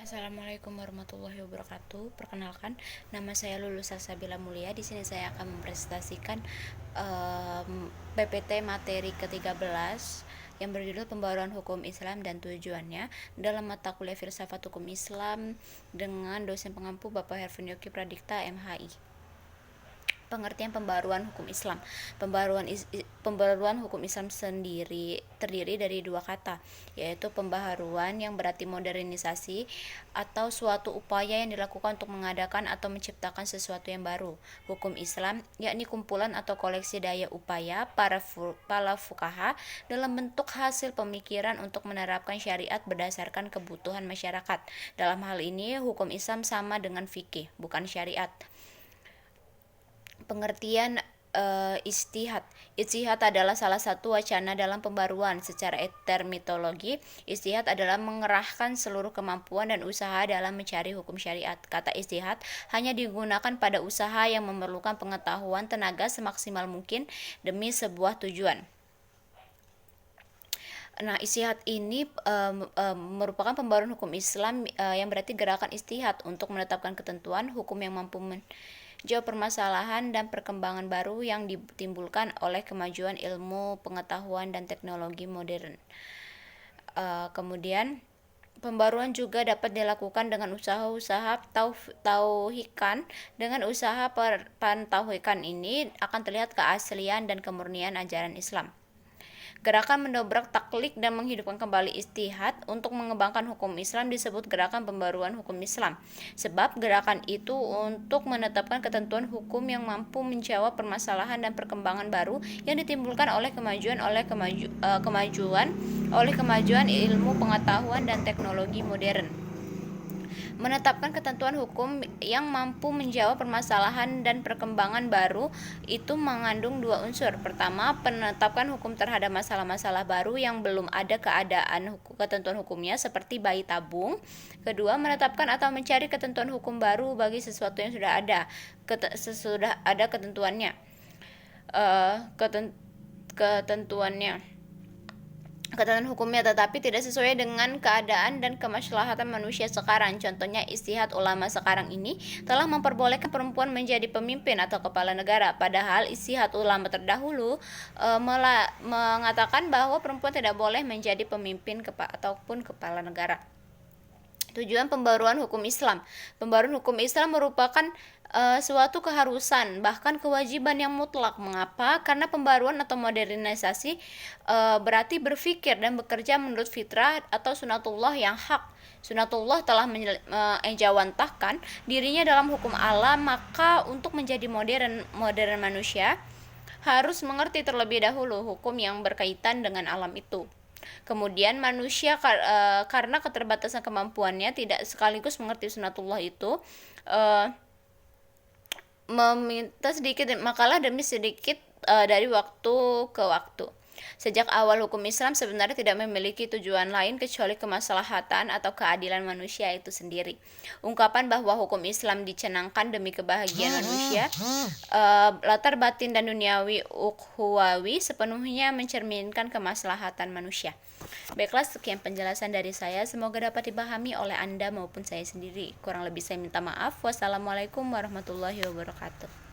Assalamualaikum warahmatullahi wabarakatuh. Perkenalkan, nama saya Lulus Salsabila Mulia. Di sini saya akan mempresentasikan PPT materi ke-13 yang berjudul Pembaruan Hukum Islam dan Tujuannya dalam mata kuliah Filsafat Hukum Islam dengan dosen pengampu Bapak Herfin Yoki Pradikta MHI. Pengertian pembaruan hukum Islam. Pembaruan hukum Islam sendiri terdiri dari dua kata, yaitu pembaharuan yang berarti modernisasi atau suatu upaya yang dilakukan untuk mengadakan atau menciptakan sesuatu yang baru. Hukum Islam yakni kumpulan atau koleksi daya upaya para fuqaha dalam bentuk hasil pemikiran untuk menerapkan syariat berdasarkan kebutuhan masyarakat. Dalam hal ini, hukum Islam sama dengan fikih, bukan syariat. Pengertian ijtihad. Ijtihad adalah salah satu wacana dalam pembaruan. Secara terminologi, ijtihad adalah mengerahkan seluruh kemampuan dan usaha dalam mencari hukum syariat. Kata ijtihad hanya digunakan pada usaha yang memerlukan pengetahuan tenaga semaksimal mungkin demi sebuah tujuan. Nah, ijtihad ini merupakan pembaruan hukum Islam yang berarti gerakan ijtihad untuk menetapkan ketentuan hukum yang mampu menjawab permasalahan dan perkembangan baru yang ditimbulkan oleh kemajuan ilmu, pengetahuan, dan teknologi modern. Kemudian, pembaruan juga dapat dilakukan dengan usaha-usaha tauhikan. Dengan usaha pentauhikan ini akan terlihat keaslian dan kemurnian ajaran Islam. Gerakan mendobrak taklid dan menghidupkan kembali ijtihad untuk mengembangkan hukum Islam disebut gerakan pembaruan hukum Islam. Sebab gerakan itu untuk menetapkan ketentuan hukum yang mampu menjawab permasalahan dan perkembangan baru yang ditimbulkan oleh kemajuan ilmu pengetahuan dan teknologi modern. Menetapkan ketentuan hukum yang mampu menjawab permasalahan dan perkembangan baru itu mengandung dua unsur. Pertama, penetapan hukum terhadap masalah-masalah baru yang belum ada ketentuan hukumnya seperti bayi tabung. Kedua, menetapkan atau mencari ketentuan hukum baru bagi sesuatu yang sudah ada ketentuannya. Ketentuan hukumnya tetapi tidak sesuai dengan keadaan dan kemaslahatan manusia sekarang. Contohnya, ijtihad ulama sekarang ini telah memperbolehkan perempuan menjadi pemimpin atau kepala negara, padahal ijtihad ulama terdahulu mengatakan bahwa perempuan tidak boleh menjadi pemimpin ataupun kepala negara. Tujuan pembaruan hukum Islam. Pembaruan hukum Islam merupakan suatu keharusan, bahkan kewajiban yang mutlak. Mengapa? Karena pembaruan atau modernisasi berarti berpikir dan bekerja menurut fitrah atau sunatullah yang hak. Sunatullah telah menjawantahkan dirinya dalam hukum alam, maka untuk menjadi modern manusia harus mengerti terlebih dahulu hukum yang berkaitan dengan alam itu. Kemudian manusia karena keterbatasan kemampuannya tidak sekaligus mengerti sunatullah itu, meminta sedikit makalah demi sedikit dari waktu ke waktu. Sejak awal hukum Islam sebenarnya tidak memiliki tujuan lain kecuali kemaslahatan atau keadilan manusia itu sendiri. Ungkapan bahwa hukum Islam dicanangkan demi kebahagiaan manusia, latar batin dan duniawi ukhwawi sepenuhnya mencerminkan kemaslahatan manusia. Baiklah, sekian penjelasan dari saya. Semoga dapat dipahami oleh Anda maupun saya sendiri. Kurang lebih saya minta maaf. Wassalamualaikum warahmatullahi wabarakatuh.